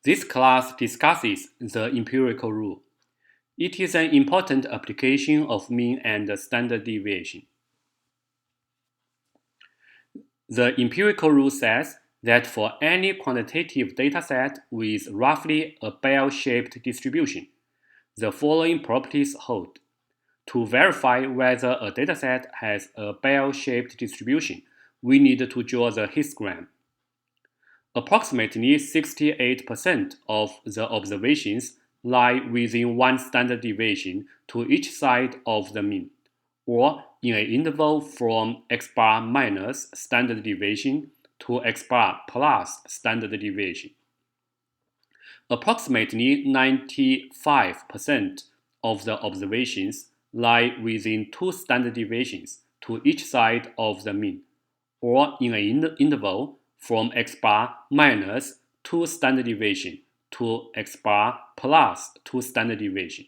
This class discusses the empirical rule. It is an important application of mean and standard deviation. The empirical rule says that for any quantitative dataset with roughly a bell-shaped distribution, the following properties hold. To verify whether a dataset has a bell-shaped distribution, we need to draw the histogram. Approximately 68% of the observations lie within one standard deviation to each side of the mean, or in an interval from x bar minus standard deviation to x bar plus standard deviation. Approximately 95% of the observations lie within two standard deviations to each side of the mean, or in an interval from x bar minus 2 standard deviation to x bar plus 2 standard deviation.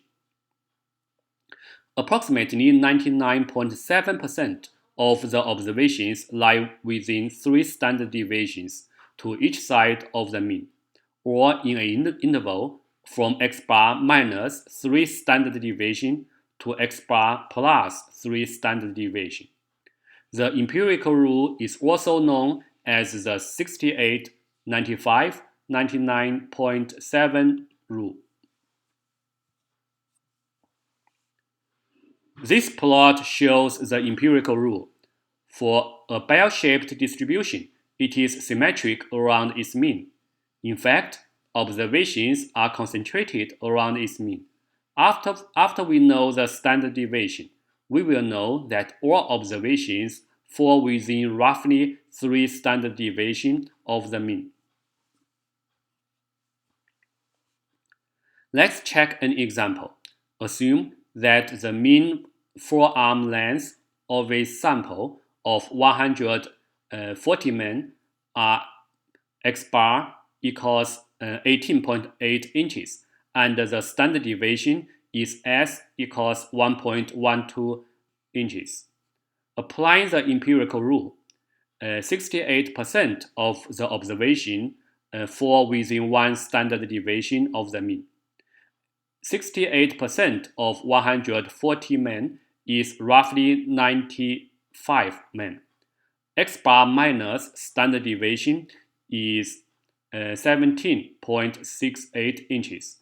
Approximately 99.7% of the observations lie within 3 standard deviations to each side of the mean, or in an interval from x bar minus 3 standard deviation to x bar plus 3 standard deviation. The empirical rule is also known as the 68, 95, 99.7 rule. This plot shows the empirical rule. For a bell-shaped distribution, it is symmetric around its mean. In fact, observations are concentrated around its mean. After we know the standard deviation, we will know that all observations fall within roughly 3 standard deviations of the mean. Let's check an example. Assume that the mean forearm length of a sample of 140 men are x bar equals 18.8 inches, and the standard deviation is s equals 1.12 inches. Applying the empirical rule, 68% of the observation fall within one standard deviation of the mean. 68% of 140 men is roughly 95 men. X bar minus standard deviation is 17.68 inches.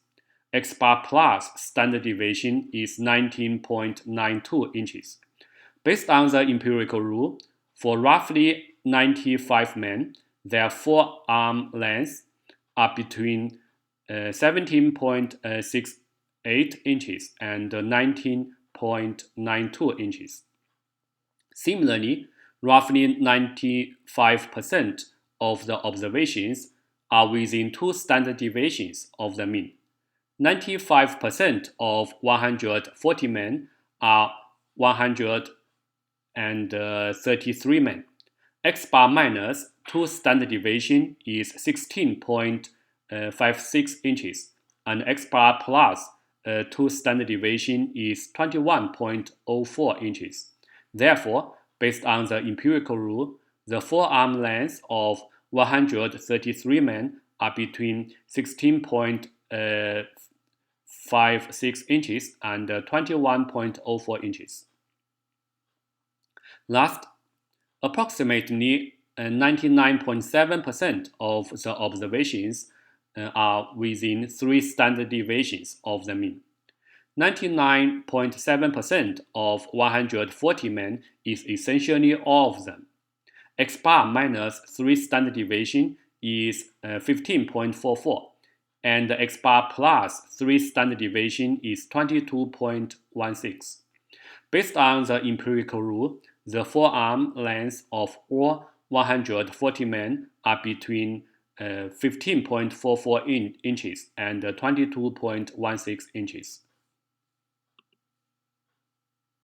X bar plus standard deviation is 19.92 inches. Based on the empirical rule, for roughly 95 men, their forearm lengths are between 17.68 inches and 19.92 inches. Similarly, roughly 95% of the observations are within 2 standard deviations of the mean. 95% of 140 men are 133 men. X bar minus 2 standard deviation is 16.56 inches, and x bar plus 2 standard deviation is 21.04 inches. Therefore, based on the empirical rule, the forearm lengths of 133 men are between 16.56 inches and 21.04 inches. Last, approximately 99.7% of the observations are within 3 standard deviations of the mean. 99.7% of 140 men is essentially all of them. X bar minus 3 standard deviation is 15.44, and x bar plus 3 standard deviation is 22.16. Based on the empirical rule, the forearm lengths of all 140 men are between 15.44 inches and 22.16 inches.